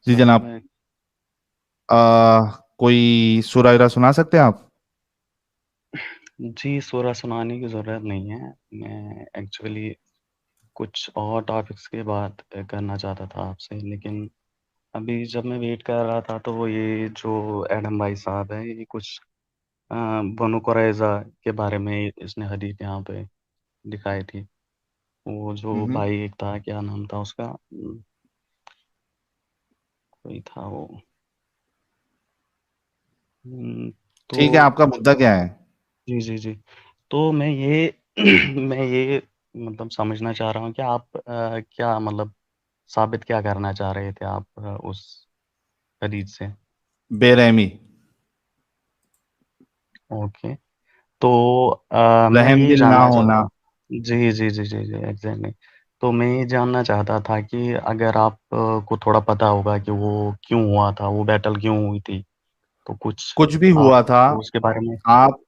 जी चलो जनाब। मैं। कोई सूरा वगैरह सुना सकते हैं आप? जी, सूरह सुनाने की ज़रूरत नहीं है। मैं एक्चुअली कुछ और टॉपिक्स की बात करना चाहता था आपसे, लेकिन अभी जब मैं वेट कर रहा था तो वो ये जो एडम भाई साहब है, ये कुछ बनु कुरैज़ा के बारे में इसने हदीस यहाँ पे दिखाई थी। वो जो हम्म। भाई एक था, क्या नाम था उसका? कोई था वो। तो ठीक है, आपका मुद्दा क्या है? जी, जी, जी। तो मैं ये मैं ये मतलब समझना चाह रहा हूँ कि आप क्या मतलब साबित क्या करना चाह रहे थे आप उस हदीस से? बेरहमी। ओके। तो मैं रहम ये दिल ना जानना होना। चाहता जी, जी, जी, जी, जी, एग्ज़ैक्टली। तो मैं ये जानना चाहता था कि अगर आप को थोड़ा पता होगा कि वो क्यों हुआ था, वो बैटल क्यों हुई थी, तो कुछ कुछ भी आप हुआ था। उसके बारे में। आप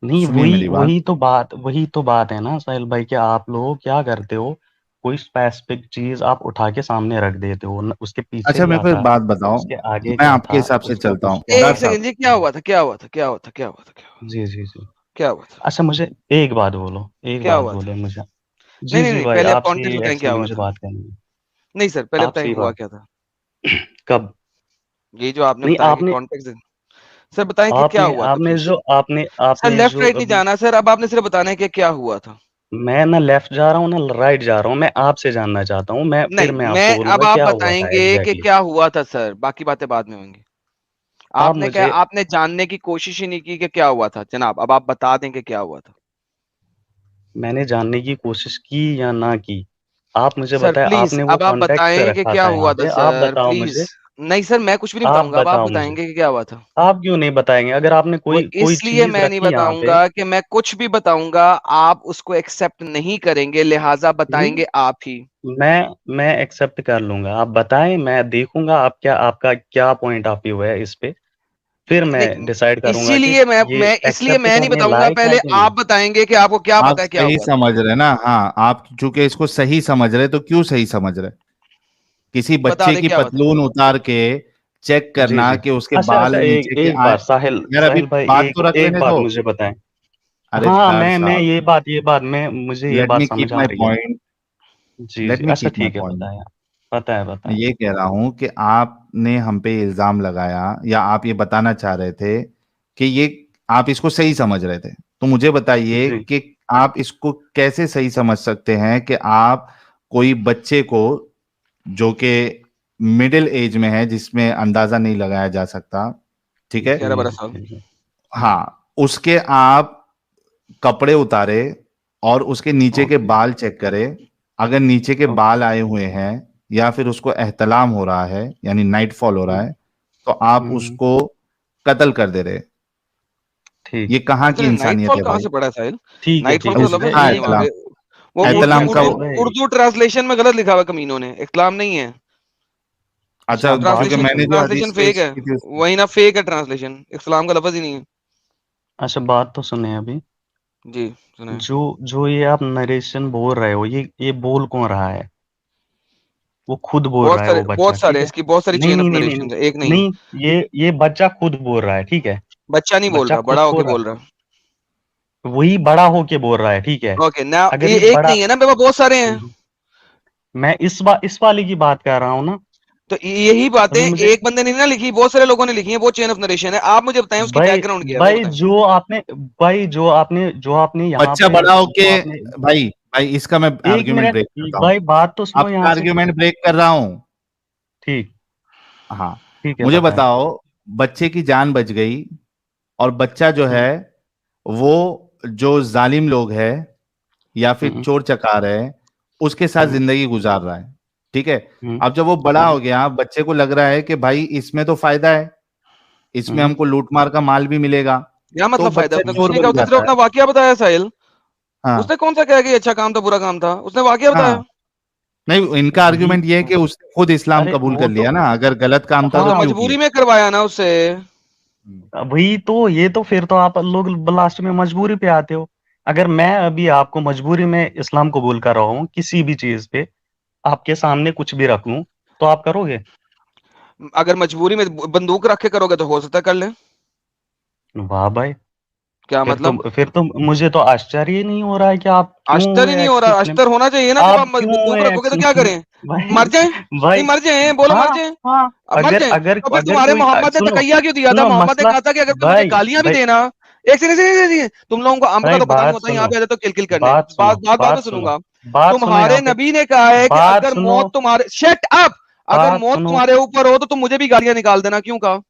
नहीं, सुनिए वही मेरी बात। वही तो बात है ना साहिल भाई, कि आप लोग क्या करते हो, कोई स्पेसिफिक चीज़ आप उठा के सामने रख देते हो, न उसके पीछे अच्छा, मेरे क्या को एक था, बात बताओ। उसके आगे मैं क्या आपके था, हिसाब से उसका चलता कुछ हूँ, तो डार एक साहब। सेकंड जी, क्या हुआ था, क्या हुआ था, क्या हुआ था, क्या हुआ था, क्या हुआ था, जी, जी, जी। क्या हुआ था, अच्छा, मुझे एक बात बोलो, एक क्या बात हुआ था? बोले मुझे। नहीं जी, नहीं जी नहीं, भाई, पहले आप आपसे कॉन्टेक्स्ट बताएं क्या एक्चुअली हुआ मुझे था। बात करनी है। नहीं सर, पहले आपसे बताएं ही हुआ बात। क्या था। कब? ये जो आपने नहीं, बताया कि आपने कॉन्टेक्स्ट। सर बताएं कि क्या आपने हुआ था आपने प्लीज। जो आपने सर आपने लेफ्ट जो राइट नहीं अभी जाना सर, अब आपने सिर्फ बताना है कि क्या हुआ था। मैं ना लेफ्ट जा रहा हूँ, ना राइट जा रहा हूँ, मैं आपसे जानना चाहता हूँ, फिर नहीं, मैं आपको मैं अब बोलूँगा आप क्या हुआ था बताएंगे कि एग्ज़ैक्टली। क्या हुआ था सर, बाकी बातें बाद में होंगी। आप आपने क्या, मुझे आपने जानने की कोशिश ही नहीं की कि क्या हुआ था जनाब, अब आप बता दें कि क्या हुआ था। मैंने जानने की कोशिश की या ना की, आप मुझे सर बताएँ, प्लीज आपने वो अब आप कॉन्टेक्स्ट पे बताएं कि रखा क्या था यहाँ हुआ था पे, आप सर बताओ प्लीज। मुझे। नहीं सर, मैं कुछ भी नहीं आप बताऊंगा, अब आप बताओ मुझे। बताएंगे कि क्या हुआ था। आप क्यों नहीं बताएँगे? अगर आपने वो कोई कोई इसलिए चीज़ मैं नहीं रखी यहाँ पे। बताऊंगा कि मैं कुछ भी बताऊंगा आप उसको एक्सेप्ट नहीं करेंगे, लिहाजा नहीं, बताएंगे आप ही। मैं एक्सेप्ट कर लूँगा, आप बताएँ, मैं देखूँगा आपका क्या पॉइंट ऑफ व्यू है इस पे, फिर मैं नहीं, डिसाइड करूँगा कि इसीलिए मैं ये मैं इसलिए एक्सेप्ट मैं नहीं करने बताऊंगा, लायक है पहले कि नहीं। आप बताएंगे कि आपको क्या आप पता है क्या सही हुआ था। समझ रहे ना? हाँ, आप चूंकि इसको सही समझ रहे, तो क्यों सही समझ रहे? किसी बता बच्चे दें की क्या हुआ था। पतलून उतार के चेक जी, करना जी। कि उसके अच्छा, बाल अच्छा, एक नीचे के एक आए। बात साहिल यार अभी साहिल भाई, बात एक तो रख एक लेने बात दो। मुझे बताएँ। अरे हाँ, डार मैं साहब, ये बात मैं मुझे ये लेट बात मी समझ कीप आ माई रही है। पॉइंट। जी, लेट जी। मी अच्छा कीप माई ठीक है, पॉइंट। बताएँ आप। बताएँ, मैं बताएँ। ये कह रहा हूं कि आपने हम पे इल्जाम लगाया, या आप ये बताना चाह रहे थे कि ये आप इसको सही समझ रहे थे। तो मुझे बताइए जी। कि आप इसको कैसे सही समझ सकते हैं कि आप कोई बच्चे को, जो कि मिडिल एज में है, जिसमें अंदाजा नहीं लगाया जा सकता, ठीक है? जी, 11-12 साल। जी, जी। हाँ, उसके आप कपड़े उतारे और उसके नीचे के ओके, बाल चेक करें। अगर नीचे के ओके। बाल आए हुए हैं, या फिर उसको एहतलाम हो रहा है, यानी नाइटफॉल हो रहा हुँ, है, तो आप हुँ, हुँ। उसको कत्ल कर दे रहे। ठीक, ये कहाँ की सर इंसानियत नाइटफॉल है कहाँ भाई? से पड़ा है साहिल। नाइटफॉल ठीक अब है। का उसने लफ्ज कहा नहीं है वहां एहतलाम। पे। वो एक एहतलाम का उर्दू साहिल भाई, उर्दू ट्रांसलेशन में गलत लिखा हुआ है कमीनों ने, इस्लाम नहीं है। अच्छा, आप बात क्योंकि तो ट्रांसलेशन मैंने जो सुनिए। ट्रांसलेशन हदीस फेक पेश है। की थी उसमें। वही ना, फेक है ट्रांसलेशन, इस्लाम का लफ्ज ही नहीं है। अच्छा, बात तो सुनिए अभी। जी सुने। जो जो ये आप नरेशन बोल रहे हो, ये बोल कौन रहा है? वो खुद बोल रहा है, वो बच्चा, बहुत ठीक सारे है? इसकी बहुत सारी नहीं, चेन नहीं, ऑफ नहीं, नहीं, नरेशन नहीं, है, एक नहीं है। नहीं, ये बच्चा खुद बोल रहा है, ठीक है? बच्चा नहीं बोल बच्चा रहा, खुद बड़ा होके बोल रहा बोल रहा। है, वही बड़ा होके बोल रहा है, ठीक है? ओके ना, अगर ये ये एक बड़ा नहीं है ना, मेरे पास बहुत सारे हैं। मैं इस वाले की बात कर रहा हूँ ना। तो यही बातें अभी मुझे एक बंदे ने ना लिखी, बहुत सारे लोगों ने लिखी है, वो चेन ऑफ नरेशन है। आप मुझे बताएं उसकी भाई बैकग्राउंड क्या है, वो भाई बताएं। जो आपने यहाँ बच्चा पे बड़ा होके, जो आपने भाई भाई इसका मैं एक आर्ग्यूमेंट मिनट ब्रेक करता हूँ। भाई, बात तो सुनो आपका यहाँ से। आर्ग्यूमेंट ब्रेक कर रहा हूँ। ठीक, हाँ, ठीक है, मुझे बताएं। बताओ, बच्चे की जान बच गई, और बच्चा जो है हम्म, वो, जो जालिम लोग है या फिर हम्म, चोर चकार है, उसके साथ हम्म, जिंदगी गुजार रहा है, ठीक है? हम्म, अब जब वो बड़ा हम्म, हो गया, बच्चे को लग रहा है कि भाई इसमें तो फायदा है, इसमें हम्म, हमको लूटमार का माल भी मिलेगा, क्या तो मतलब फायदा, बच्चा उसने कुछ चोर नहीं कहा, बन उसने सिर्फ जाता अपना है। वाकया बताया साहिल। हाँ। उसने कौन सा कहा कि अच्छा काम था बुरा काम था, उसने वाकया बताया। हाँ, नहीं, इनका वही आर्ग्यूमेंट ये है कि उसने खुद इस्लाम अरे कबूल वो कर तो लिया ना, अगर गलत काम था वो तो तो हाँ, क्यों किया? मजबूरी में करवाया ना उससे। हम्म। वही तो, ये तो फिर तो आप लोग लास्ट में मजबूरी पे आते हो। अगर मैं अभी आपको मजबूरी में इस्लाम कबूल कर रहा हूँ किसी भी चीज पे, आपके सामने कुछ भी रख लूं, तो आप करोगे? अगर मजबूरी में बंदूक रख के करोगे तो हो सकता है कर ले। वाह भाई, क्या मतलब? फिर तो मुझे तो आश्चर्य ही नहीं हो रहा है कि आप क्यों अश्तर ही हुए नहीं हो एक्स रहा, मुस्लिम। अश्तर होना चाहिए ना, जब आप आप क्यों बंदूक हुए रखोगे एक्स तो क्या मुस्लिम करें? भाई? मर जाएं? नहीं भाई मर जाएं, बोलो मर हाँ जाएं। हाँ, अब मर अगर जाएं अगर तो फिर अगर तुम्हारे कोई मोहम्मद ने सुनो तकैया क्यों दिया था? सुनो मोहम्मद ने मसला, कहा था कि अगर तुम मुझे भाई गालियां भी भाई देना, एक सेकंड, तुम लोगों को अम्र का भाई तो पता नहीं बात होता, यहाँ सुनो, पे आ जाते तो किल करने। बात सुनो, बात में बात सुनो, सुनूंगा। बात सुनो तुम्हारे यहाँ पे, नबी ने कहा है कि बात अगर सुनो, मौत तुम्हारे, शट अप, अगर बात मौत सुनो। तुम्हारे ऊपर हो तो तुम मुझे भी गालियां निकाल देना, क्यों कहा? अल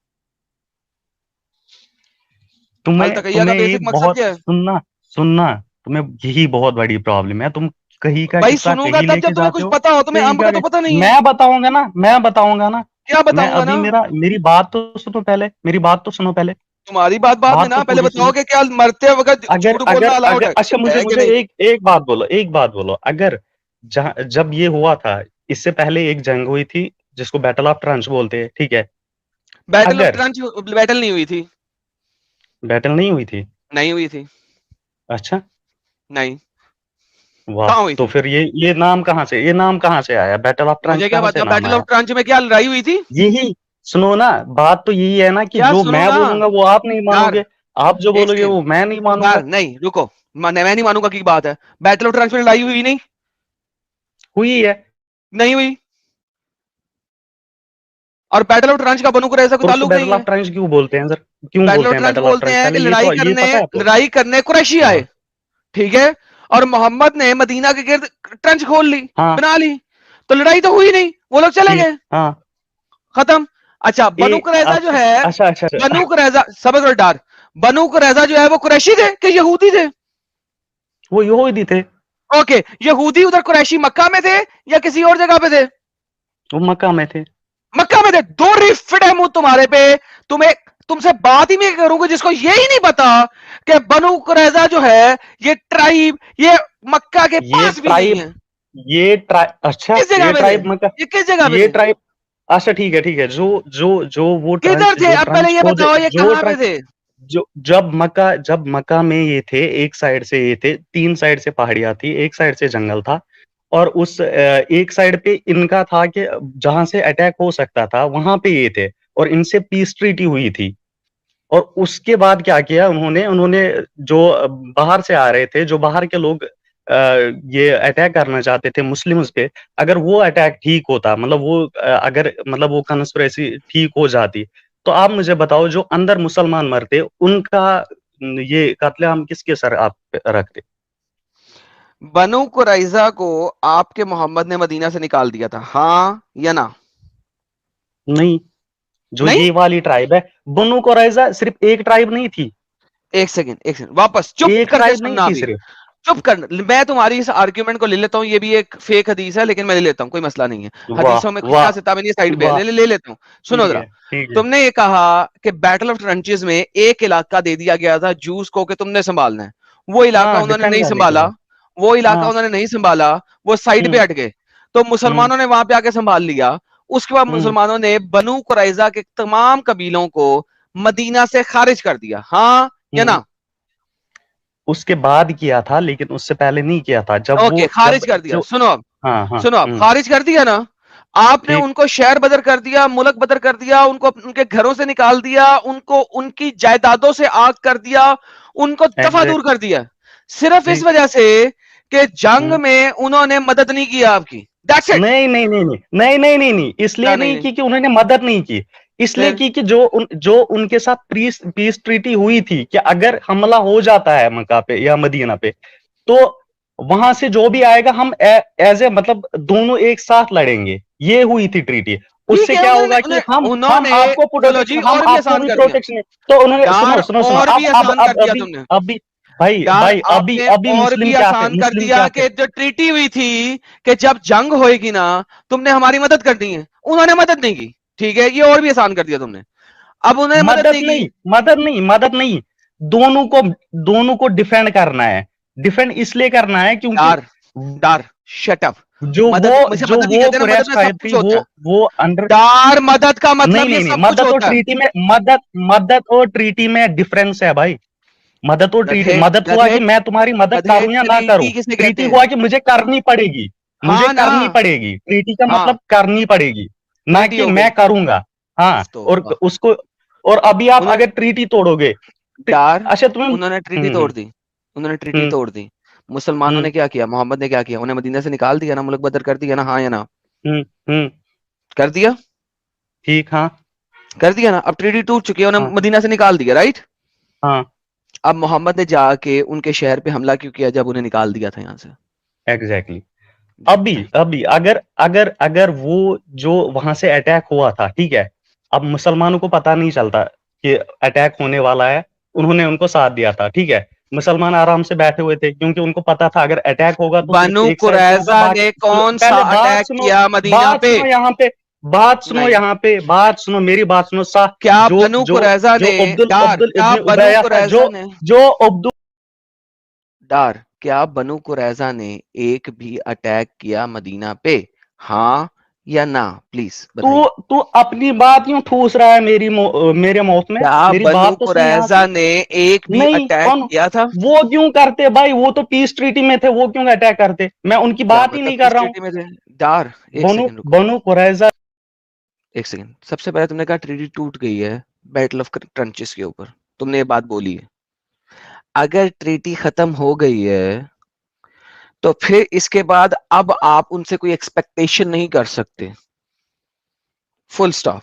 तुम्हें तकैया का तुम्हें ये बेसिक मकसद बहुत क्या है? सुनना सुनना, तुम्हें यही बहुत बड़ी प्रॉब्लम है। तुम कहीं का भाई किस्सा सुनूंगा कहीं तब लेके जब तुम्हें जाते कुछ हो, पता हो, तुम्हें कहीं अम्र का का तो पता नहीं है। मैं बताऊंगा ना, मैं बताऊंगा ना। क्या मैं बताऊंगा अभी ना? मेरी बात तो सुनो पहले, मेरी बात तो सुनो पहले, तुम्हारी बात बाद में बात ना, तो पहले पूरी सुनो। बताओ कि क्या मरते वक्त अगर झूठ अगर बोलना अलाउड अगर अच्छा, मुझे है कि मुझे नहीं? एक एक बात बोलो, एक बात बोलो। अगर जब ये हुआ था, इससे पहले एक जंग हुई थी जिसको बैटल ऑफ ट्रंच बोलते हैं, ठीक है? बैटल ऑफ अगर ट्रंच बैटल नहीं हुई थी। बैटल नहीं हुई थी, नहीं हुई थी। अच्छा, नहीं। वाह, कहाँ हुई तो थी? फिर ये नाम कहाँ से आया? बैटल ऑफ ट्रंच मुझे क्या कहाँ से पता नाम बैटल आया? ऑफ ट्रंच में क्या लड़ाई हुई थी? यही सुनो ना, बात तो यही है ना कि क्या जो सुनो मैं ना बोलूंगा वो आप नहीं यार, मानोगे, आप जो एक बोलोगे सेकंड वो मैं नहीं मानूंगा। यार, नहीं रुको, मैं नहीं मानूंगा की बात है। बैटल ऑफ ट्रंच में लड़ाई हुई नहीं? हुई है, नहीं हुई। और बैटल ऑफ ट्रंच का बनु कुरैजा कोई और उसको ताल्लुक नहीं बैटल ऑफ है। ट्रंच क्यों बोलते हैं सर? क्यों बैटल बोलते ऑफ हैं ट्रंच बैटल ऑफ बोलते ट्रंच? हैं कि पहले ये पता है आपको? लड़ाई करने कुरैशी हाँ आए, ठीक है, और मोहम्मद ने मदीना के गिर्द ट्रंच खोल ली, हाँ, बना ली, तो लड़ाई तो हुई नहीं, वो लोग चले ठीक, गए, हाँ, खत्म। अच्छा ए बनु कुरैजा जो अच्छा है, अच्छा अच्छा अच्छा, बनु कुरैजा सबर करो डार, बनु कुरैजा जो है वो कुरैशी थे कि यहूदी थे? वो यहूदी थे, ओके, यहूदी उधर कुरैशी मक्का में थे या किसी और जगह पे थे? वो मक्का में थे। मक्का में थे। दो रिफिट है मुंह तुम्हारे पे। तुम्हें तुमसे बात ही नहीं करूंगा जिसको ये ही नहीं पता कि बनु कुरैजा जो है ये ट्राइब, ये मक्का के ये पास भी नहीं ट्राइब है। ये ट्राइब अच्छा, किस जगह ये पे थे? ट्राइब मक्का, ये किस जगह पे ये थे? ट्राइब, अच्छा ठीक है, ठीक है। जो जो जो वो किधर ट्रंच थे? जो अब पहले ट्रंच ये खोद बताओ ये जो कहां पे ट्रंच थे? जो जब मक्का में ये थे, एक साइड से ये थे, तीन साइड से पहाड़ियां थी, एक साइड से जंगल था, और उस एक साइड पे इनका था कि जहां से अटैक हो सकता था वहां पे ये थे, और इनसे पीस ट्रीटी हुई थी। और उसके बाद क्या किया उन्होंने उन्होंने जो बाहर से आ रहे थे, जो बाहर के लोग ये अटैक करना चाहते थे मुस्लिम्स पे, अगर वो अटैक ठीक होता, मतलब वो अगर मतलब वो कंस्पिरेसी ठीक हो जाती, तो आप मुझे बताओ जो अंदर मुसलमान मरते उनका ये कत्लेआम किसके सर आप पे रखते? बनु कुरैजा को आपके मोहम्मद ने मदीना से निकाल दिया था, हाँ या ना? नहीं, जो नहीं। ये वाली ट्राइब है, बनु कुरैजा सिर्फ एक ट्राइब नहीं थी, एक सेकंड वापस चुप एक करके ट्राइब नहीं सुनना थी अभी। सिर्फ। चुप कर, मैं तुम्हारी इस आर्ग्यूमेंट को ले लेता हूँ, ये भी एक फेक हदीस है लेकिन मैं ले लेता हूँ, कोई मसला नहीं है। वाह हदीसों में वाह क्या सिता में नहीं, साइड पे है, वाह, ले लेता हूँ। सुनो ठीक जरा, है ठीक है तुमने ये कहा कि बैटल ऑफ ट्रंचेस में एक इलाका दे दिया गया था जूस को कि तुमने संभालना है, वो इलाका हाँ, उन्होंने डिफेंड नहीं करने के संभाला, लिए। वो इलाका हाँ, उन्होंने नहीं संभाला, वो साइड पे हुँ, हट गए, तो हुँ, मुसलमानों ने वहां पे आके संभाल लिया। उसके बाद हुँ, मुसलमानों ने बनु कुरैजा के तमाम कबीलों को मदीना से खारिज कर दिया, हाँ या हुँ। ना? उसके बाद किया था, लेकिन उससे पहले नहीं किया था। जब ओके, वो खारिज जब कर दिया। जो सुनो अब, हाँ, हाँ, सुनो अब, हुँ, खारिज कर दिया ना, आपने ठीक, उनको शहर बदर कर दिया, मुल्क बदर कर दिया, उनको उनके घरों से निकाल दिया, उनको उनकी जायदादों से आग कर दिया, उनको दफा दूर एग्ज़ैक्ट, कर दिया, सिर्फ इस ठीक, वजह से कि जंग हुँ। में उन्होंने मदद नहीं की आपकी। That's it. नहीं, नहीं, नहीं, नहीं, नहीं, नहीं, नहीं, नहीं, क्या इसलिए नहीं नहीं नहीं? की कि उन्होंने मदद नहीं की, इसलिए फिर की कि जो उनके साथ पीस ट्रीटी हुई थी कि अगर हमला हो जाता है मक्का पे या मदीना पे, तो वहां से जो भी आएगा हम एज ए मतलब दोनों एक साथ लड़ेंगे, ये हुई थी ट्रीटी। ठीक उससे है, क्या उन्होंने होगा कि हम उन्होंने आपको चलो जी, प्रोटेक्शन, हम और भी आपको आसान भी कर दिया प्रोटेक्शन, तो उन्होंने यार, सुनो सुनो सुनो, और भी आसान कर अब दिया अभी तुमने अभी भाई यार, भाई अभी आपने अभी और भी आसान कर मुस्लिम दिया क्या कि जो ट्रीटी हुई थी कि जब जंग होएगी ना तुमने हमारी मदद करनी है, उन्होंने मदद नहीं की, ठीक है, ये और भी आसान कर दिया तुमने। अब उन्होंने मदद मदद नहीं की। नहीं, मदद नहीं, मदद नहीं, दोनों को दोनों को डिफेंड करना है, डिफेंड इसलिए करना है क्योंकि डार डार शट अप। जो मुझे जो मदद नहीं वो कहते ना, मदद कुरैश में सब ट्राइब कुछ थी, होता है। वो अंडर, डार मदद का नहीं मतलब ये नहीं नहीं, सब कुछ होता है। मदद और ट्रीटी में डिफरेंस है भाई। मदद और ट्रीटी, गधे मदद हुआ गधे कि मैं तुम्हारी मदद गधे करूं या ना करूं, ट्रीटी किसे ट्रीटी कहते हैं? हुआ कि मुझे करनी पड़ेगी, मुझे हाँ ना, करनी पड़ेगी, ट्रीटी का हाँ, मतलब करनी पड़ेगी, ना ट्रीटी कि हो मैं गई। करूंगा। हाँ, और तो उसको, और अभी आप उन्होंने अगर ट्रीटी तोड़ोगे, यार अच्छा तुम्हें, उन्होंने ट्रीटी तोड़ दी, उन्होंने ट्रीटी हम्म, तोड़ दी। मुसलमानों ने क्या किया, मोहम्मद ने क्या किया, उन्हें मदीना से निकाल दिया ना, मुल्क बदर कर दिया ना, हाँ या ना? हम्म, हम्म, कर दिया, ठीक, हाँ, कर दिया ना। अब ट्रीटी टूट चुकी है, उन्हें हाँ, मदीना से निकाल दिया, राइट? हाँ, अब मोहम्मद ने जाके उनके शहर पे हमला क्यों किया जब उन्हें निकाल दिया था यहाँ से? एग्जैक्टली। जी अभी थैंक अभी अगर अगर अगर वो जो वहां से अटैक हुआ था, ठीक है, अब मुसलमानों को पता नहीं चलता कि अटैक होने वाला है, उन्होंने उनको साथ दिया था, ठीक है, मुसलमान आराम से बैठे हुए थे क्योंकि उनको पता था अगर अटैक होगा तो सिर्फ बनु एक साइड से होगा, कुरैजा बाकी ने कौन सा पहले अटैक किया मदीना बात पे? सुनो यहाँ पे, बात सुनो नहीं, यहाँ पे, बात सुनो, मेरी बात सुनो सा, क्या जो बनु जो कुरैजा जो ने अब्दुल डार, अब्दुल क्या इब्न बनु उबैया था, कुरैजा ने जो अब्दुल, डार, क्या बनु कुरैजा ने एक भी अटैक किया मदीना पे? हाँ या ना, प्लीज तू बताइए। तू अपनी बात क्यों ठूस रहा है मेरे माउथ में, क्या मेरी बनु बात तो सुन यहाँ कुरैजा से। ने एक भी नहीं, अटैक कौन, किया था? वो क्यों करते भाई, वो तो पीस ट्रीटी में थे, वो क्यों अटैक करते, मैं उनकी क्या बात ही मतलब नहीं कर किस रहा हूँ। ट्रीटी में थे? डार, एक बनु सेकंड रुको, बनु कुरैजा, एक सेकंड। सबसे पहले तुमने कहा ट्रीटी टूट गई है बैटल ऑफ ट्रंचेस के ऊपर, तुमने ये बात बोली है। अगर ट्रीटी खत्म हो गई है तो फिर इसके बाद अब आप उनसे कोई एक्सपेक्टेशन नहीं कर सकते, फुल स्टॉप।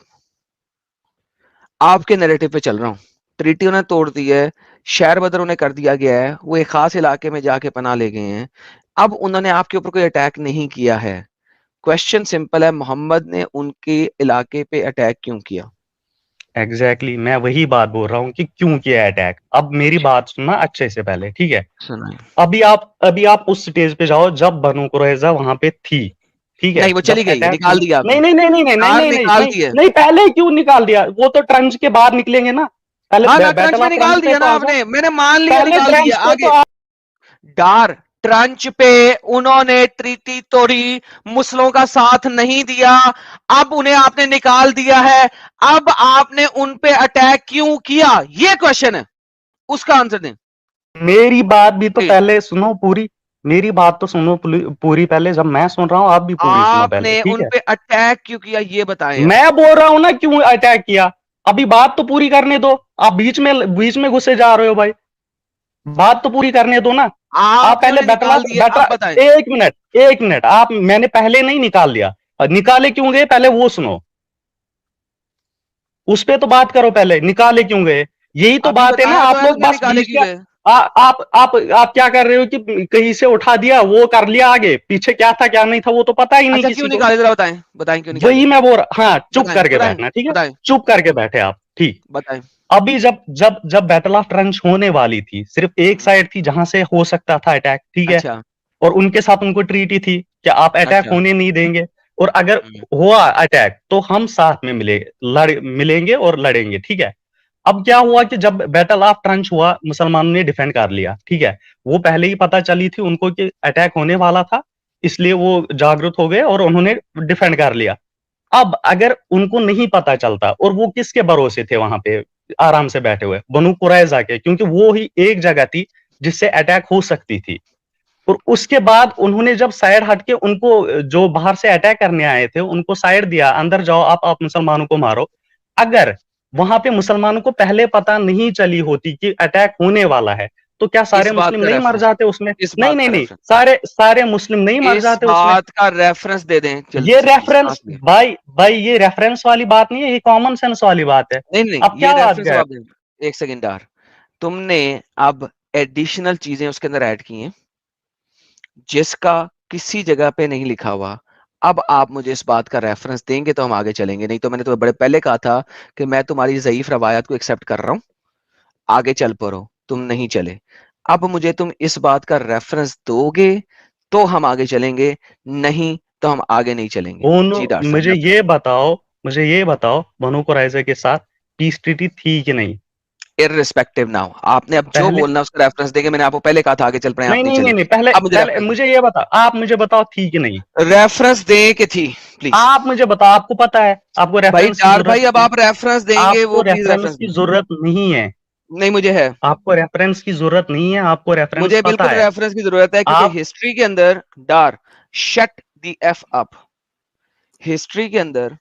आपके नैरेटिव पे चल रहा हूं। ट्रीटी उन्हें तोड़ दी है, शहर बदर उन्हें कर दिया गया है, वो एक खास इलाके में जाके पनाह ले गए हैं। अब उन्होंने आपके ऊपर कोई अटैक नहीं किया है। क्वेश्चन सिंपल है, मोहम्मद ने उनके इलाके पे अटैक क्यों किया? एग्जैक्टली, मैं वही बात बोल रहा हूँ कि क्यों किया अटैक। अब मेरी बात सुनना अच्छे से पहले, ठीक है। सुनाइए। अभी आप उस स्टेज पे जाओ जब बनु कुरैजा वहां पे थी, ठीक है, नहीं, वो जब चली गई, अटैक निकाल होने, दिया नहीं आपने, नहीं नहीं नहीं नहीं नहीं कार नहीं नहीं निकाल नहीं दी है। नहीं, पहले क्यों निकाल दिया, वो तो ट्रंच के बाद निकलेंगे ना, पहले हाँ ना, ट्रंच बैटल में ऑफ निकाल ट्रंच पे दिया तो ना आ जाओ, आपने, मैंने मान लिया पहले निकाल ट्रंच दिया। पे आगे तो डार, ट्रंच पे उन्होंने ट्रीटी तोड़ी, मुस्लिमों का साथ नहीं दिया, अब उन्हें आपने निकाल दिया है। अब आपने उन पे अटैक क्यों किया, ये क्वेश्चन है, उसका आंसर दें मेरी बात भी तो प्लीज। पहले सुनो पूरी, मेरी बात तो सुनो पूरी पहले, जब मैं सुन रहा हूँ आप भी पूरी सुनो पहले, आपने ठीक उन है। पे अटैक क्यों किया, ये बताएं आप। मैं बोल रहा हूँ ना क्यों अटैक किया, अभी बात तो पूरी करने दो, आप बीच में घुसे जा रहे हो भाई, बात तो पूरी करने दो ना। आप आपने पहले उन्हें निकाल दिए, बैटल, अब बताएं। एक मिनट, आप, मैंने पहले नहीं निकाल दिया, निकाले क्यों गए पहले वो सुनो, उस पे तो बात करो, पहले निकाले क्यों गए, यही तो अभी बात है ना। बताया तो आप है लोग तुमने बस निकाले बीच क्यों में, गए। आप क्या कर रहे हो कि कहीं से उठा दिया, वो कर लिया, आगे पीछे क्या था क्या नहीं था वो तो पता ही नहीं अच्छा क्यों किसी को। निकाले, जरा बताएं, बताएं क्यों निकाले, वही मैं बोल रहा, हाँ, चुप बताएं करके बताएं बैठना, ठीक है, बताएं चुप करके बैठे आप, ठीक। बताएं। अभी जब जब जब बैटल ऑफ ट्रंच होने वाली थी, सिर्फ एक साइड थी जहां से हो सकता था अटैक, ठीक है, अच्छा और उनके साथ उनको ट्रीटी थी कि आप अटैक अच्छा। होने नहीं देंगे, और अगर हम्म, हुआ अटैक तो हम साथ में मिलेंगे और लड़ेंगे, ठीक है। अब क्या हुआ कि जब बैटल ऑफ ट्रंच हुआ, मुसलमानों ने डिफेंड कर लिया, ठीक है, वो पहले ही पता चली थी उनको कि अटैक होने वाला था, इसलिए वो जागरूक हो गए और उन्होंने डिफेंड कर लिया। अब अगर उनको नहीं पता चलता, और वो किसके भरोसे थे वहां पे आराम से बैठे हुए, बनु कुरैजा के, क्योंकि वो ही एक जगह थी जिससे अटैक हो सकती थी। और उसके बाद उन्होंने जब साइड हट के उनको, जो बाहर से अटैक करने आए थे उनको साइड दिया, अंदर जाओ आप मुसलमानों को मारो। अगर वहां पे मुसलमानों को पहले पता नहीं चली होती कि अटैक होने वाला है, तो क्या सारे इस बात मुस्लिम का नहीं मर रेफरेंस, जाते उसमें? इस नहीं बात नहीं का नहीं, रेफरेंस, सारे मुस्लिम नहीं मर इस जाते उसमें। बात का रेफरेंस दे दें जल्दी ये से प्लीज, रेफरेंस, साथ में। भाई ये रेफरेंस वाली बात नहीं है, ये कॉमन सेंस वाली बात है। नहीं नहीं, अब ये क्या बात रेफरेंस है? आप दें। एक सेकंड यार, तुमने अब एडिशनल चीजें उसके अंदर ऐड की हैं जिसका किसी जगह पे नहीं लिखा हुआ। अब आप मुझे इस बात का रेफरेंस देंगे तो हम आगे चलेंगे, नहीं तो मैंने तुम्हें बड़े पहले कहा था कि मैं तुम्हारी ज़ईफ रवायत को एक्सेप्ट कर रहा हूं, आगे चल पड़ो, तुम नहीं चले। अब मुझे तुम इस बात का रेफरेंस दोगे तो हम आगे चलेंगे, नहीं तो हम आगे नहीं चलेंगे। जी डॉक्टर मुझे साहब, ये बताओ बनु कुरैजा के साथ पीस ट्रीटी थी कि नहीं? इररिस्पेक्टिव नाउ, आपने अब जो पहले, बोलना है उसका रेफरेंस देंगे। मैंने आपको पहले कहा था आगे चल पड़े, आप नहीं नहीं नहीं चले। नहीं नहीं, पहले अब मुझे पहले रेफरेंस मुझे ये बताओ, आप मुझे बताओ थी कि नहीं? दें, रेफरेंस दें कि थी प्लीज। आप मुझे बताओ, आपको पता है, आपको भाई रेफरेंस की डार जरूरत भाई, अब नहीं आप रेफरेंस है, देंगे, आपको वो प्लीज रेफरेंस रेफरेंस की दें। जरूरत नहीं है, नहीं मुझे है, आपको रेफरेंस की जरूरत नहीं है, आपको रेफरेंस मुझे पता बिल्कुल है। रेफरेंस की जरूरत है, क्योंकि आप, हिस्ट्री के अंदर डार, shut the F up, history के अंदर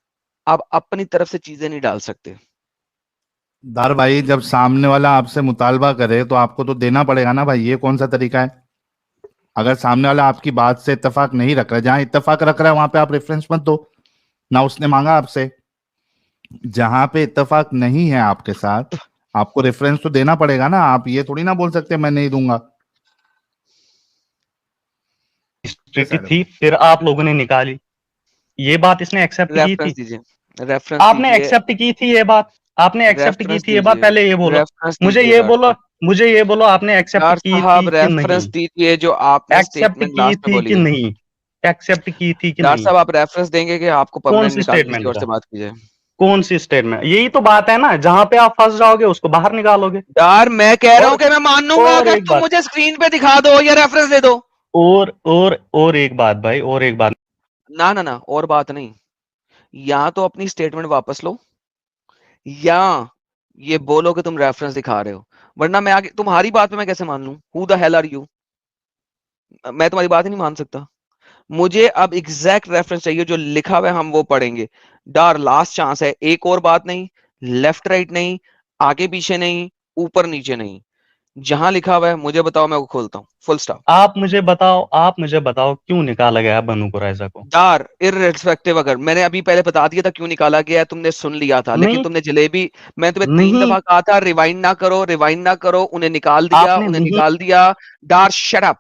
आप अपनी तरफ से चीजें नहीं डाल सकते। दार भाई, जब सामने वाला आपसे मुतालबा करे तो आपको तो देना पड़ेगा ना भाई, ये कौन सा तरीका है? अगर सामने वाला आपकी बात से इत्तेफाक नहीं रख रहा है, जहां इत्तेफाक रख रहा है वहां पे आप रेफरेंस मत दो ना, उसने मांगा आपसे। जहां पे इत्तेफाक नहीं है आपके साथ, आपको रेफरेंस तो देना पड़ेगा ना। आप ये थोड़ी ना बोल सकते मैं नहीं दूंगा। स्थिति थी, फिर आप लोगों ने निकाली, ये बात इसने एक्सेप्ट की रेफरेंस थी। दीजिए, रेफरेंस आपने दीजिए, एक्सेप्ट की थी ये बात, आपने एक्सेप्ट की रेफरेंस थी ये बात, दीजिए, पहले ये बोलो, रेफरेंस मुझे दीजिए ये डॉक्टर बोलो, साहब। मुझे ये बोलो आपने एक्सेप्ट डॉक्टर की साहब थी कि रेफरेंस नहीं? दीजिए जो आपने एक्सेप्ट स्टेटमेंट की लास्ट में थी बोली कि है। नहीं? एक्सेप्ट की थी कि डॉक्टर नहीं? साहब आप रेफरेंस देंगे कि आपको कौन परमानेंट सी निकाल किसी स्टेटमेंट और का? से बात कीजिए? कौन सी स्टेटमेंट? यही तो बात है ना, जहां पे आप फंस जाओगे उसको बाहर निकालोगे। यार मैं कह रहा हूं और कि मैं मान लूंगा और कि एक तुम बात, मुझे स्क्रीन पे दिखा दो या रेफरेंस दे दो। और एक बात भाई, और एक बात, ना ना ना, और बात नहीं, या तो अपनी स्टेटमेंट वापस लो या ये बोलो कि तुम रेफरेंस दिखा रहे हो, वरना मैं आगे तुम्हारी बात पे मैं कैसे मान लूं? Who the hell are you? मैं तुम्हारी बात ही नहीं मान सकता। मुझे अब एग्जैक्ट रेफरेंस चाहिए, जो लिखा हुआ है हम वो पढ़ेंगे। डार लास्ट चांस है, एक और बात नहीं, लेफ्ट राइट नहीं, आगे पीछे नहीं, ऊपर नीचे नहीं, जहां लिखा हुआ है मुझे बताओ, मैं वो खोलता हूँ, फुल स्टॉप। आप मुझे बताओ क्यों निकाला गया बनु कुरैजा को? डार इररिस्पेक्टिव, अगर मैंने अभी पहले बता दिया था क्यों निकाला गया है, तुमने सुन लिया था, लेकिन नहीं, तुमने जलेबी, मैंने तुम्हें 3 नहीं, दफा कहा था रिवाइंड ना करो, रिवाइंड ना करो, उन्हें निकाल दिया, आपने उन्हें नहीं, निकाल दिया। डार शट अप।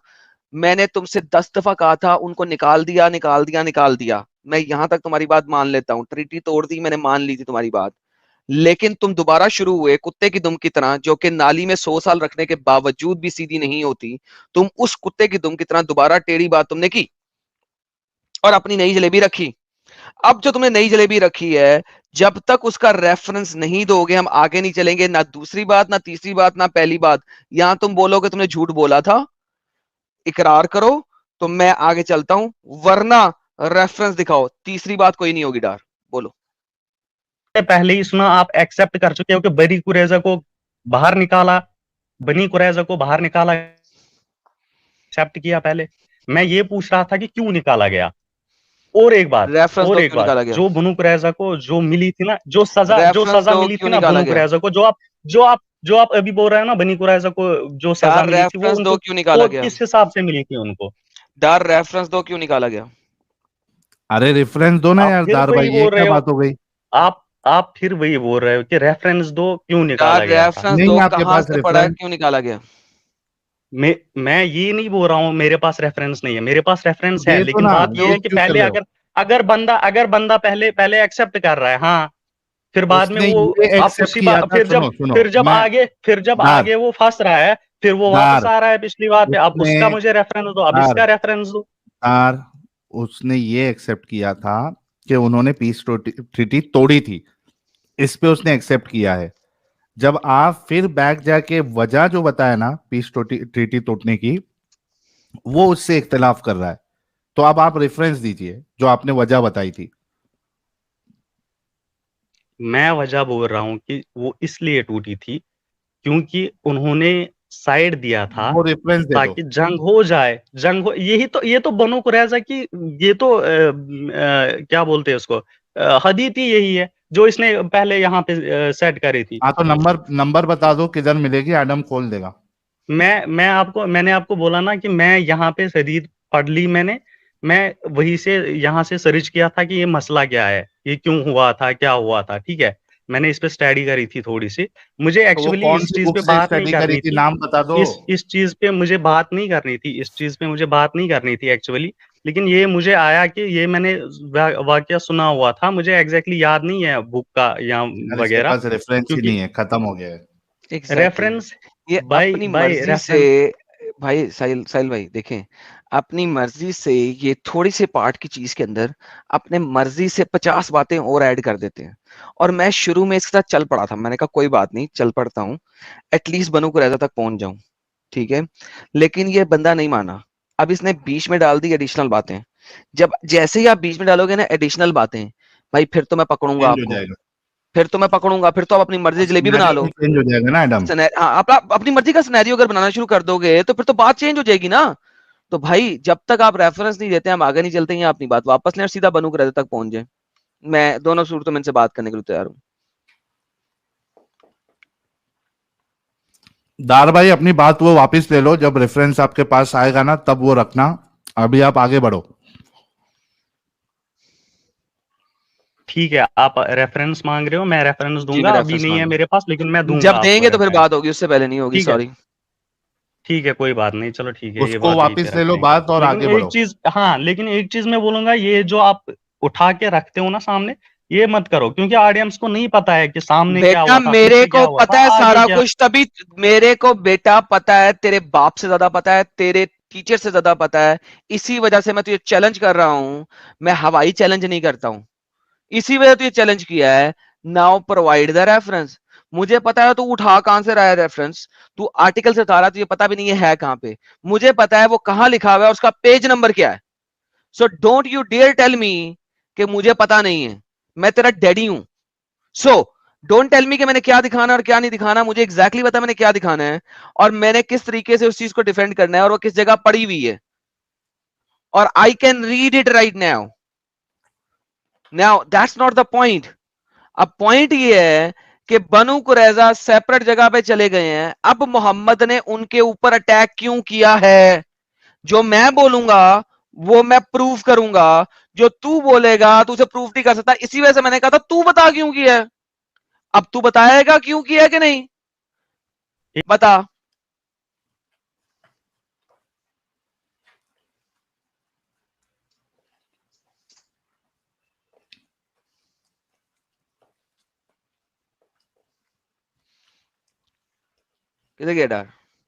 मैंने तुमसे 10 दफा कहा था उनको निकाल दिया, निकाल दिया, निकाल दिया। मैं यहां तक तुम्हारी बात मान लेता हूँ, ट्रीटी तोड़ दी, मैंने मान ली थी तुम्हारी बात, लेकिन तुम दोबारा शुरू हुए कुत्ते की दुम की तरह, जो कि नाली में 100 साल रखने के बावजूद भी सीधी नहीं होती। तुम उस कुत्ते की दुम की तरह दोबारा टेढ़ी बात तुमने की और अपनी नई जलेबी रखी। अब जो तुमने नई जलेबी रखी है, जब तक उसका रेफरेंस नहीं दोगे हम आगे नहीं चलेंगे, ना दूसरी बात, ना तीसरी बात, ना पहली बात। यहां तुम बोलोगे तुमने झूठ बोला था, इकरार करो तो मैं आगे चलता हूं, वरना रेफरेंस दिखाओ, तीसरी बात कोई नहीं होगी। डार बोलो। पहले ही सुना, आप एक्सेप्ट कर चुके हो कि बनी कुरैजा को बाहर निकाला, बनी कुरैजा को बाहर निकाला, एक्सेप्ट किया पहले। मैं ये पूछ रहा था कि क्यों निकाला गया। और एक बात, रेफरेंस दो, क्यों निकाला गया? जो बनु कुरैजा को जो मिली थी ना, जो रेफरेंस सजा दो, मिली क्यों थी ना निकाला बनु गया? कुरैजा को, जो आप अभी बोल रहे हो ना, बनी कुरैजा को जो सजा डार मिली थी, वो रेफरेंस दो, उनको क्यों निकाला वो गया? किस हिसाब से मिली थी उनको? डार रेफरेंस दो, क्यों निकाला गया? अरे रेफरेंस दो ना आप यार फिर दार वही भाई, ये बोल क्या रहे हो, बात हो गई? आप फिर वही बोल रहे हो कि रेफरेंस दो, क्यों डार निकाला गया था? रेफरेंस नहीं दो, आपके कहां पास से पढ़ा है, रेफरेंस? क्यों निकाला गया? मैं ये नहीं बोल रहा हूँ मेरे पास रेफरेंस नहीं है, मेरे पास रेफरेंस है, दे दो लेकिन ना, बात ये ये है कि क्यों कर पहले रहे हो? अगर बंदा पहले एक्सेप्ट कर रहा है, हाँ, फिर बाद में उसने वो ये आप एक्सेप्ट उसी किया बात, था, सुनो सुनो, मैं फिर जब दार आगे वो फंस रहा है, फिर वो वापस दार आ रहा है पिछली बात पे। अब उसने उसका मुझे रेफरेंस दो, अब दार इसका रेफरेंस दो। दार उसने ये एक्सेप्ट किया था कि उन्होंने पीस ट्रीटी तोड़ी थी, इस पे उसने एक्सेप्ट किया है। जब आप फिर बैक जाके वजह जो बताया ना पीस ट्रीटी तोड़ने की, वो उससे इख्तिलाफ कर रहा है। तो अब आप रेफरेंस दीजिए जो आपने वजह बताई थी। मैं वजह बोल रहा हूँ कि वो इसलिए टूटी थी क्योंकि उन्होंने साइड दिया था वो रेफरेंस दे दो। ताकि जंग हो जाए, ये तो बनो कुरैजा की, ये तो क्या बोलते हैं उसको, हदीत ही यही है जो इसने पहले यहाँ पे सेट करी थी। हाँ तो नंबर नंबर बता दो किधर मिलेगी, एडम खोल देगा। मैंने आपको बोला ना कि मैं यहाँ पे हदीत पढ़ ली, मैं वही से यहाँ से सर्च किया था कि ये मसला क्या है, ये क्यों हुआ था, क्या हुआ था, ठीक है। मैंने इस पे स्टडी करी थी थोड़ी सी, मुझे तो वो एक्चुअली कौन इस सी चीज बुक पे से बात नहीं स्टडी करी करनी थी, थी, नाम बता दो। इस चीज पे मुझे बात नहीं करनी थी, इस चीज पे मुझे बात नहीं करनी थी एक्चुअली। लेकिन ये मुझे आया कि ये मैंने वाकया सुना हुआ था, मुझे एग्जैक्टली याद नहीं है बुक का या यार इसके वगैरह, पास रेफरेंस ही क्योंकि नहीं है, खत्म हो गया है। एग्जैक्टली रेफरेंस ये बाय अपनी बाय मर्जी से, रेफरेंस। भाई साहिल भाई देखें, अपनी मर्जी से ये थोड़ी से पार्ट की चीज के अंदर अपने मर्जी से 50 बातें और ऐड कर देते हैं। और मैं शुरू में इसके साथ चल पड़ा था, मैंने कहा कोई बात नहीं, चल पड़ता हूँ, एटलीस्ट बनु कुरैजा तक पहुंच जाऊं, ठीक है। लेकिन ये बंदा नहीं माना, अब इसने बीच में डाल दी एडिशनल बातें। जब जैसे ही आप बीच में डालोगे ना एडिशनल बातें, भाई फिर तो मैं पकड़ूंगा चेंज हो आपको, जाएगा, फिर तो मैं पकड़ूंगा, फिर तो आप अपनी मर्जी जलेबी बना सिनेरियो लो। भी चेंज हो जाएगा ना एडम। हाँ, आप अपनी मर्जी का सिनेरियो अगर बनाना शुरू कर दोगे तो फिर तो बात चेंज हो जाएगी ना। तो भाई जब तक आप रेफरेंस नहीं देते हम आगे नहीं चलते हैं, अपनी बात वापस लें और सीधा बनु कुरैजा तक पहुंच जाए। मैं दोनों सूरतों में इनसे बात करने के लिए तैयार हूँ। दार भाई अपनी बात वो वापस ले लो, जब रेफरेंस आपके पास आएगा ना तब वो रखना, अभी आप आगे बढ़ो। ठीक है, आप रेफरेंस मांग रहे हो, मैं रेफरेंस जी, दूंगा, मैं अभी रेफरेंस नहीं है मांग मेरे पास, लेकिन मैं दूंगा जब आपको देंगे तो फिर रेफरेंस। बात होगी, उससे पहले नहीं होगी, ठीक है, सॉरी। ठीक है, कोई बात नहीं, चलो ठीक है, ये उसको बात यहीं पे वापस ले रखते लो हैं। बात और लेकिन आगे एक बढ़ो। चीज, हाँ, लेकिन एक चीज मैं बोलूंगा, ये जो आप उठा के रखते हो ना सामने, ये मत करो, क्योंकि ऑडियंस को नहीं पता है कि सामने क्या बेटा हुआ था, मेरे पीछे क्या को हुआ पता था, है आगे सारा क्या। कुछ, तभी मेरे को बेटा पता है, तेरे बाप से ज्यादा पता है, तेरे टीचर से ज्यादा पता है। इसी वजह से मैं तुझे चैलेंज कर रहा हूं। मैं हवाई चैलेंज नहीं करता हूं, इसी वजह तुझे चैलेंज किया है। Now provide the reference. मुझे पता है तू उठा कहां से रहा है रेफरेंस। तू आर्टिकल से उतारा, तुझे पता भी नहीं है कहां पे। मुझे पता है वो कहां लिखा हुआ है, उसका पेज नंबर क्या है। So don't you dare tell me कि मुझे पता नहीं है। मैं तेरा डैडी हूं। सो डोंट टेल मी कि मैंने क्या दिखाना और क्या नहीं दिखाना। मुझे एग्जैक्टली पता मैंने क्या दिखाना है और मैंने किस तरीके से उस चीज को डिफेंड करना है और वो किस जगह पड़ी हुई है। और I can read it right now. Now that's not the point. अब पॉइंट ये है कि बनु कुरैजा सेपरेट जगह पे चले गए हैं। अब मोहम्मद ने उनके ऊपर अटैक क्यों किया है, जो मैं बोलूंगा वो मैं प्रूफ करूंगा। जो तू बोलेगा तू उसे प्रूफ नहीं कर सकता। इसी वजह से मैंने कहा था तू बता क्यों किया है। अब तू बताएगा क्यों किया है कि नहीं, बता। किधर गया डर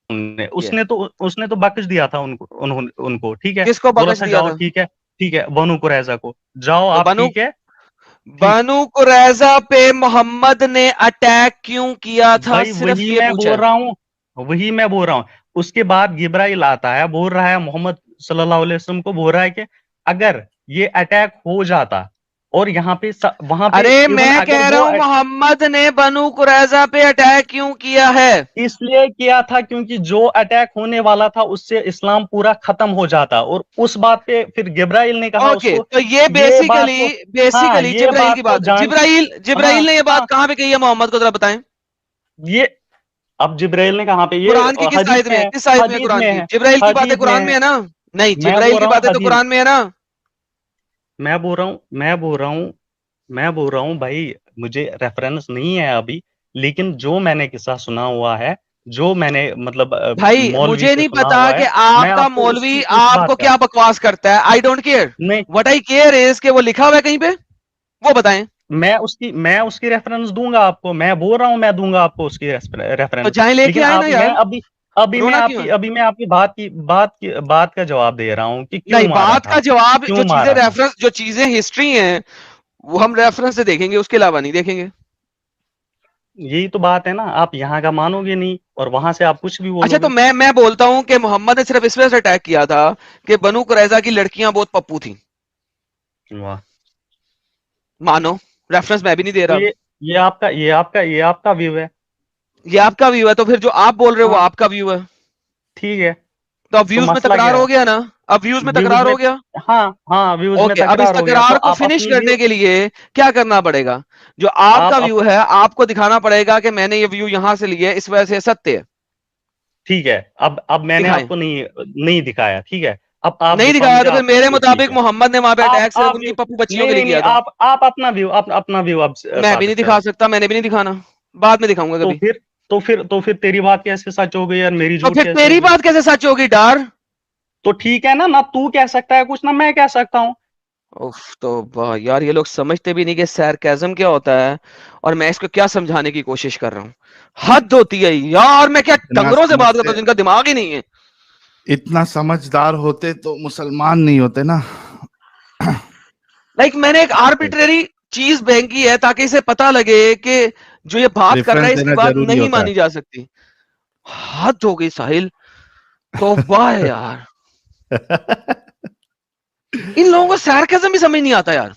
ये उसने तो बख्श दिया था उनको, ठीक है, किसको बोला बख्श था दिया जाओ, था। ठीक है, ठीक है, बनु कुरैजा को, जाओ तो आप, ठीक है, ठीक। बनु कुरैजा पे मोहम्मद ने अटैक क्यों किया था, भाई सिर्फ ये पूछा है। वही मैं बोल रहा हूँ। उसके बाद जिब्राइल आता है, बोल रहा है मोहम्मद सल्लल्लाहु अलैहि वसल्लम को, बोल रहा है कि अगर ये अटैक हो जाता और यहाँ पे वहां पे अरे इवन मैं अगर कह रहा वो हूं मोहम्मद ने बनु कुरैजा पे अटैक क्यों किया है। इसलिए किया था क्योंकि जो अटैक होने वाला था उससे इस्लाम पूरा खत्म हो जाता, और उस बात पे फिर जिब्राइल ने कहा ओके, उसको, तो ये ये बात बेसिकली को, हाँ, बेसिकली ये जिब्राइल बात की को बात है। जान, जिब्राइल हाँ, जिब्राइल ने ये बात हाँ, कहां पे कही है मोहम्मद को, जरा बताएं। ये अब जिब्राइल ने कहा पे, ये कुरान की किस हदीस आयत में में है, है, किस आयत में है हदीस कुरान में की। है, जिब्राइल की बातें हदीस में कुरान में है। है ना। नहीं, मैं जिब्राइल बोल की रहा हूँ बातें तो हदीस, कुरान में है ना। मैं बोल रहा हूँ मैं बोल रहा हूँ मैं बोल रहा हूँ भाई, मुझे रेफरेंस नहीं है अभी, लेकिन जो मैंने किस्सा सुना हुआ है, जो मैंने मतलब भाई मौलवी मुझे से नहीं सुना पता हुआ कि है, मैं आपका आपको मौलवी उसकी उस बात आपको का, क्या बकवास करता है। I don't care. नहीं, व्हाट आई केयर इज कि वो लिखा हुआ है कहीं पे, वो बताएं। मैं उसकी रेफरेंस दूंगा आपको, मैं बोल रहा हूँ मैं दूंगा आपको उसकी तो रेफरेंस। जाए लेके लेकिन आए ना यार। रोना क्यों है। अभी मैं आपकी बात का जवाब दे रहा हूँ कि क्यों नहीं, मारा बात था, का जवाब, जो क्यों चीजें मारा था। रेफरेंस, जो चीजें हिस्ट्री हैं वो हम रेफरेंस से देखेंगे, उसके अलावा नहीं देखेंगे। यही तो बात है ना, आप यहाँ का मानोगे नहीं और वहां से आप कुछ भी अच्छा, तो बोलोगे। मैं बोलता हूं कि मोहम्मद ने सिर्फ इस वजह से अटैक किया था कि बनु कुरैजा की लड़कियां बहुत पप्पू थी। वाह। मानो, रेफरेंस मैं भी नहीं दे तो रहा। ये आपका व्यू है। ये आपका व्यू है, तो फिर जो आप बोल रहे हो वो हाँ, आपका व्यू है। ठीक है, तो अब तो व्यूज में मसला तकरार क्या हो है, गया ना। अब व्यूज में व्यूज तकरार में, हो गया। हाँ, हाँ, व्यूज में ओके, अब इस तकरार हो गया, तो तकरार को आप फिनिश अपनी करने व्यू, के लिए क्या करना पड़ेगा। जो आपका आप व्यू है आपको दिखाना पड़ेगा कि मैंने ये व्यू यहां से लिया है, इस वजह से सत्य है। ठीक है, अब मैंने दिखाएं। आपको नहीं नहीं दिखाया, ठीक है, अब आप नहीं दिखाओ दिखाया मुझे तो फिर आपका मेरे व्यू, ठीक मुताबिक है, मोहम्मद ने वहां पे अटैक सिर्फ आप उनकी व्यू, पप्पू बच्चियों नहीं के लिए नहीं नहीं, किया था। आप अपना व्यू आप मैं भी नहीं साबित दिखा करो। सकता, मैंने भी नहीं दिखाना। बाद में दिखाऊंगा तो कभी। फिर तो फिर तेरी बात कैसे सच हो गई और मेरी तो झूठ फिर कैसे तेरी होगी। बात कैसे सच होगी डार। तो ठीक है ना तू कह सकता है कुछ, ना मैं कह सकता हूँ। उफ, तो वाह यार, ये लोग समझते भी नहीं कि sarcasm क्या होता है और मैं इसको क्या समझाने की कोशिश कर रहा हूँ। हद होती है यार, मैं क्या इतना डंगरों से बात करता समझते, हूँ जिनका दिमाग ही नहीं है। इतना समझदार होते तो मुसलमान नहीं होते ना। लाइक मैंने एक आर्बिट्रेरी चीज फेंकी है ताकि इसे पता लगे कि जो ये बात कर रहा रेफरेंस है इसकी देना बात जरूरी नहीं होता है। मानी जा सकती। हद हो गई साहिल। तो वाह यार, इन लोगों को sarcasm भी समझ नहीं आता यार,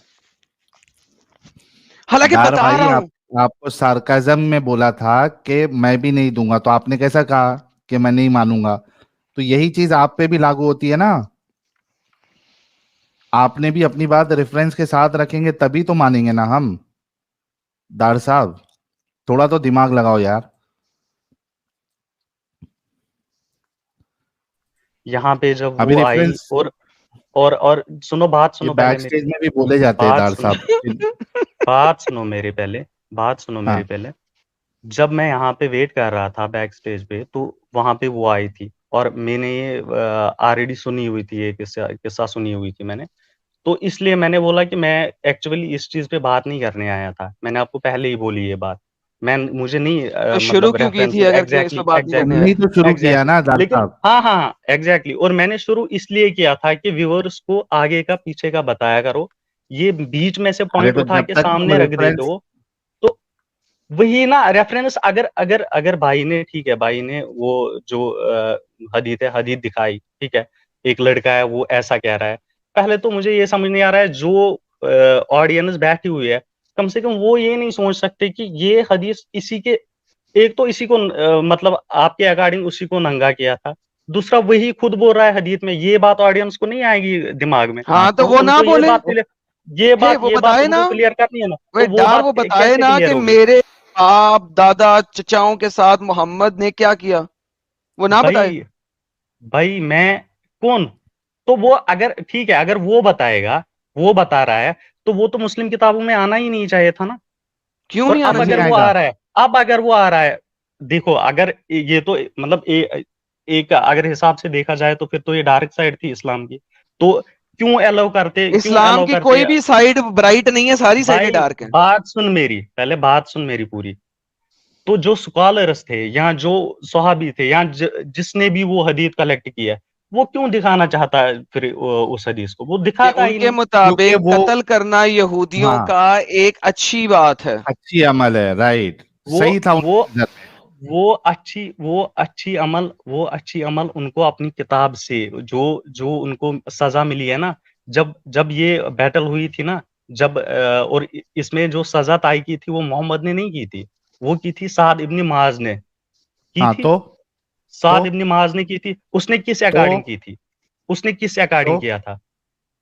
हालांकि दार बता भाई रहा हूं। आपको सार्काज्म में बोला था कि मैं भी नहीं दूंगा, तो आपने कैसा कहा कि मैं नहीं मानूंगा। तो यही चीज आप पे भी लागू होती है ना। आपने भी अपनी बात रेफरेंस के साथ रखेंगे तभी तो मानेंगे ना हम। दार साहब थोड़ा तो दिमाग लगाओ यार। यहाँ पे जब अभी वो आई रेफरेंस और सुनो, बात ये सुनो पहले बैक मेरी, स्टेज में भी बोले जाते हैं बात दार सुनो, साहब। बात सुनो मेरी पहले, बात सुनो मेरी हाँ पहले। जब मैं यहाँ पे वेट कर रहा था बैक स्टेज पे, तो वहां पे वो आई थी और मैंने ये ऑलरेडी सुनी हुई थी, ये किस्सा किस्सा सुनी हुई थी मैंने। तो इसलिए मैंने बोला कि मैं एक्चुअली इस चीज पे बात नहीं करने आया था। मैंने आपको पहले ही बोली ये बात। मैं मुझे नहीं तो शुरू मतलब क्यों की रेफरेंस थी अगर क्यों इस पे एग्जैक्टली बात नहीं करने एग्जैक्टली तुमने आए? ही तो शुरू किया एग्जैक्टली ना दार लेकिन साहब। हाँ हाँ हाँ एग्जैक्टली। और मैंने शुरू इसलिए किया था कि व्यूअर्स को आगे का पीछे का बताया करो। ये बीच में से अरे पॉइंट तो उठा जब के तक तुम सामने रख देते रेफरेंस हो। तो वही ना रेफरेंस, अगर अगर अगर भाई ने, ठीक है, भाई ने वो जो हदीत है, हदीत दिखाई, ठीक है, एक लड़का है वो ऐसा कह रहा है। पहले तो मुझे ये समझ नहीं आ रहा है, जो ऑडियंस बैठी हुई है, कम से कम वो ये नहीं सोच सकते कि ये हदीस इसी के, एक तो इसी को मतलब आपके अकॉर्डिंग उसी को नंगा किया था। दूसरा वही खुद बोल रहा है हदीत में। ये बात ऑडियंस को नहीं आएगी दिमाग में। हाँ हाँ तो तो वो ना उनको बोले, वो ये बात बताए ना, उनको क्लियर करनी है ना। वे तो वो डार बात वो बताए कैसे ना क्लियर कि होगी? मेरे बाप दादा चचाओं के साथ मोहम्मद ने क्या किया, वो ना बताए। भाई भाई मैं कौन? तो वो अगर ठीक है, अगर वो बताएगा, वो बता रहा है, तो वो तो मुस्लिम किताबों में आना ही नहीं चाहिए था ना। क्यों और नहीं अब आना नहीं अगर चाहिए? वो आएगा। आ रहा है, अब अगर वो आ रहा है, देखो, अगर ये तो मतलब एक अगर हिसाब से देखा जाए तो फिर तो ये डार्क साइड थी इस्लाम की। तो क्यों इस्लाम अलाउ की करते? कोई भी साइड ब्राइट नहीं है, सारी साइडें भाई डार्क है। बात सुन मेरी, पहले बात सुन मेरी पूरी। तो जो स्कॉलर्स थे या जो सहाबी थे या जिसने भी वो हदीस कलेक्ट किया है, वो क्यों दिखाना चाहता है फिर उस हदीस को? वो कि दिखाता ही उनके नहीं। क्योंकि मुताबिक वो कत्ल करना यहूदियों हाँ का एक अच्छी बात है। अच्छी अमल है, राइट। वो सही था वो उनकी नजर में। वो अच्छी अमल उनको अपनी किताब से, जो जो उनको सजा मिली है ना, जब जब ये बैटल हुई थी ना, जब और इसमें जो सजा तय की थी वो मोहम्मद ने नहीं की थी, वो की थी साद इब्न माज ने की हाँ थी। तो साद इब्न माज ने की थी। उसने किस तो अकॉर्डिंग की थी? उसने किस तो अकॉर्डिंग किया था?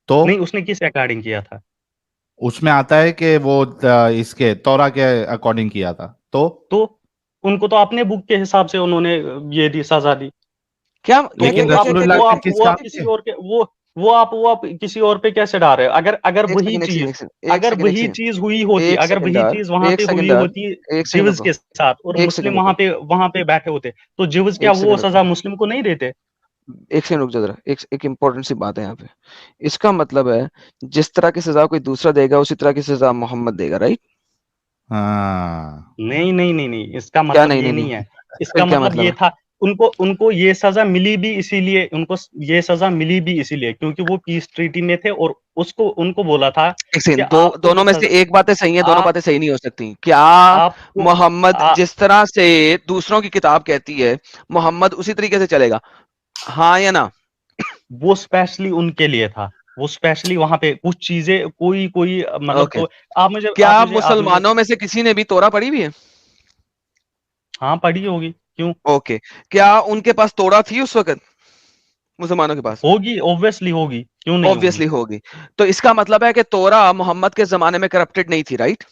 तो नहीं, उसने किस अकॉर्डिंग किया था? उसमें आता है कि वो इसके तौरा के अकॉर्डिंग किया था। तो तो उनको तो अपने बुक के हिसाब से उन्होंने ये दी, सजा दी। क्या क्या तो क्या लेकिन क्या क्या क्या, रसूलुल्लाह क्या, के क्या, किस वो काम आप किसी से? और के वो आप किसी और पे कैसे डाल रहे हो? अगर अगर एक वही सेकंड एक सेकंड चीज, एक सेकंड एक अगर सेकंड एक वही सेकंड चीज हुई होती, एक अगर सेकंड वही यार, चीज वहां एक पे सेकंड हुई यार, होती एक सेकंड जिवज रुको, के साथ, और एक सेकंड मुस्लिम रुको, वहां पे बैठे होते, तो जिवज क्या एक वो सेकंड रुको, सजा मुस्लिम को नहीं देते? एक सेकंड रुक जा जरा, एक एक इंपॉर्टेंट सी बात है यहाँ पे। इसका मतलब है जिस तरह की सजा कोई दूसरा देगा उसी तरह की सजा मोहम्मद देगा, राइट? हाँ नहीं नहीं नहीं नहीं, इसका क्या मतलब नहीं ये नहीं नहीं नहीं? है। फिर इसका क्या मतलब मतलब ये है? था, उनको उनको ये सजा मिली भी इसीलिए, उनको ये सजा मिली भी इसीलिए क्योंकि वो पीस ट्रीटी में थे, और उसको उनको बोला था एक कि सेकंड, आपको दोनों जो में से सजा, एक बातें सही है, दोनों आप बातें सही नहीं हो सकती क्या? आपको मोहम्मद जिस तरह से दूसरों की किताब कहती है, मोहम्मद उसी तरीके से चलेगा, हाँ या ना? वो स्पेशली उनके लिए था। वो स्पेशली वहां पे कुछ चीजें, कोई कोई मतलब ओके। क्या आप मुझे मुसलमानों में से किसी ने भी तोरा पढ़ी भी है? हाँ पढ़ी होगी, क्यों? ओके। क्या उनके पास तोरा थी उस वक्त, मुसलमानों के पास? होगी, ऑब्वियसली होगी, क्यों नहीं होगी? ऑब्वियसली होगी। तो इसका मतलब है कि तोरा मोहम्मद के जमाने में करप्टेड नहीं थी, राइट?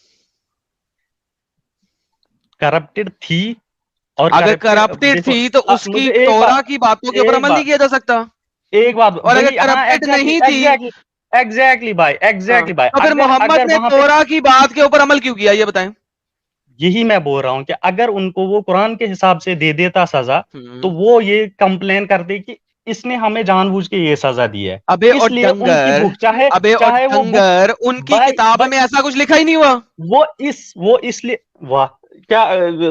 करप्टेड थी, और अगर करप्टेड, करप्टेड देखो, थी तो उसकी मुझे तोरा की बातों के ऊपर एक अमल नहीं बात किया जा सकता। एक बात और अगर वही, हाँ करप्टेड एग्जैक्टली नहीं थी, एग्जैक्टली एग्जैक्टली भाई, हाँ, एग्जैक्टली भाई, तो फिर अगर मोहम्मद अगर ने वहां पे, तोरा की बात के ऊपर अमल क्यों किया, ये बताएं। यही मैं बोल रहा हूँ कि अगर उनको वो कुरान के हिसाब से दे देता सजा, तो हम्म। वो ये कंप्लेन करते कि इसने हमें जानबूझ के ये सजा दी है। अबे और इसलिए उनकी डंगर, बुक, चाहे अबे और चाहे वो बुक, डंगर, उनकी भाई किताब भाई में ऐसा कुछ लिखा ही नहीं हुआ। वो इसलिए, वाह, क्या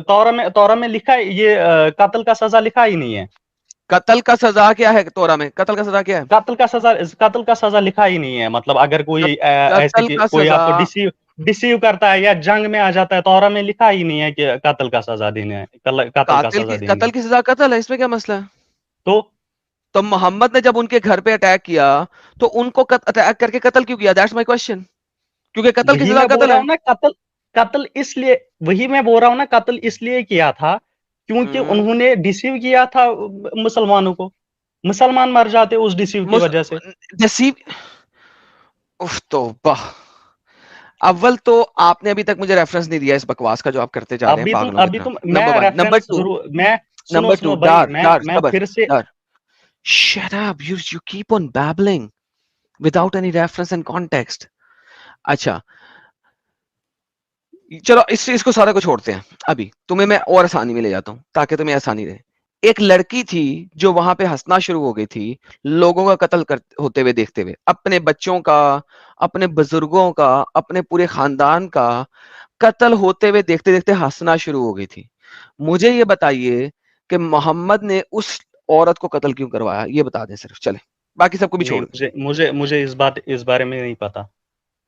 तौरा में लिखा है ये कत्ल का सजा लिखा ही नहीं है? कत्ल का सजा क्या है तोरा में? कत्ल का सजा क्या है? कत्ल का सजा लिखा ही नहीं है। मतलब अगर कोई ऐसे कत्ल कि का कोई सजा, आपको डिसीव करता है या जंग में आ जाता है, तौरा में लिखा ही नहीं है कि कत्ल का सजा देना है, कत्ल का सजा देनी कत्ल है। की सजा कत्ल है, इसमें क्या मसला है? तो तो मोहम्मद ने जब उनके घर पे अटैक किया तो उनको अटैक करके कत्ल क्यों किया? That's my question. क्योंकि कत्ल की वही सजा मैं बोल कत्ल रहा है। हूँ ना, कत्ल कत्ल इसलिए वही मैं बोल रहा हूँ ना, कत्ल इसलिए किया था क्योंकि हम्म। उन्होंने डिसीव किया था मुसलमानों को। मुसलमान मर जाते उस डिसीव की मुस वजह से। नसीब उफ तौबा। अव्वल तो आपने अभी तक मुझे रेफरेंस नहीं दिया इस बकवास का जो आप करते जा रहे हैं पागलों की तरह। मैं नंबर 1, नंबर रेफरेंस 2, जरूर मैं सुनो नंबर 2, सुनो भाई डार डार मैं सबर फिर से डार। Shut up, you keep on babbling without any reference and context. अच्छा, चलो इसको सारा को छोड़ते हैं। अभी तुम्हें मैं और आसानी में ले जाता हूं ताकि तुम्हें आसानी रहे। एक लड़की थी जो वहां पे हंसना शुरू हो गई थी लोगों का कत्ल होते हुए देखते हुए, अपने बच्चों का, अपने बुजुर्गों का, अपने पूरे खानदान का कत्ल होते हुए देखते देखते हंसना शुरू हो गई थी। मुझे ये बताइए कि मोहम्मद ने उस औरत को कत्ल क्यों करवाया, ये बता दें सिर्फ, चले बाकी सबको भी नहीं, छोड़ दें। मुझे इस बारे में नहीं पता।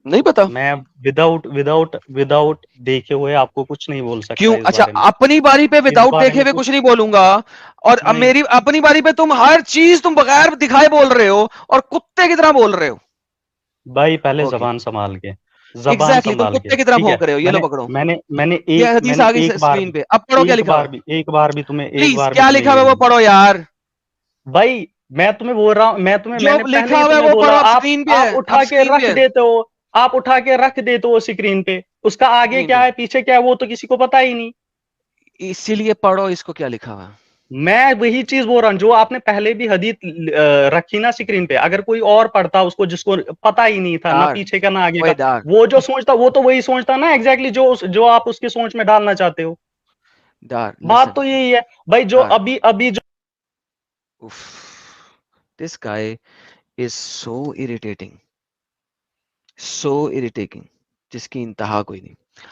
नहीं पता मैं विदाउट देखे हुए आपको कुछ नहीं बोल सकता क्यों? इस अच्छा, बारे में। अपनी बारी पे इस विदाउट बारे देखे में हुए कुछ कुछ नहीं बोलूंगा, और अब नहीं। मेरी अपनी बारी पे तुम हर चीज तुम बगैर दिखाए बोल रहे हो और कुत्ते की तरह बोल रहे हो। भाई पहले ओके, जबान एग्जैक्टली, तुम संभाल के, कुत्ते की तरह ठीक है। भौंक रहे हो। ये लो मैंने पकड़ो, मैंने मैंने ये हदीस आ गई एक बार स्क्रीन भी पे, अब पढ़ो क्या लिखा हुआ है। एक प्लीज, बार भी क्या तुम्हें लिखा ये हुआ है वो नहीं। पढ़ो यार। भाई मैं तुम्हें बोल रहा हूँ, जो मैंने पहले लिखा ही हुआ है तुम्हें वो बोला, पढ़ो, अब आप स्क्रीन पे आप है, अब उठा के स्क्रीन पे रख है, देते हो। आप उठा के रख देते हो स्क्रीन पे, उसका आगे स्क्रीन क्या पे। है पीछे क्या है वो तो किसी को पता ही नहीं। इसीलिए पढ़ो इसको क्या लिखा हुआ है। मैं वही चीज बोल रहा हूँ जो आपने पहले भी हदीस रखी ना स्क्रीन पे, अगर कोई और पढ़ता उसको, जिसको पता ही नहीं था ना डार, पीछे का ना आगे ओए का, डार, वो जो सोचता वो तो वही सोचता ना एग्जैक्टली जो आप उसकी सोच में डालना चाहते हो। डार, बात लिसन, तो यही है भाई, जो डार। अभी अभी जो उफ, this guy is so irritating, so irritating, जिसकी इंतहा कोई नहीं।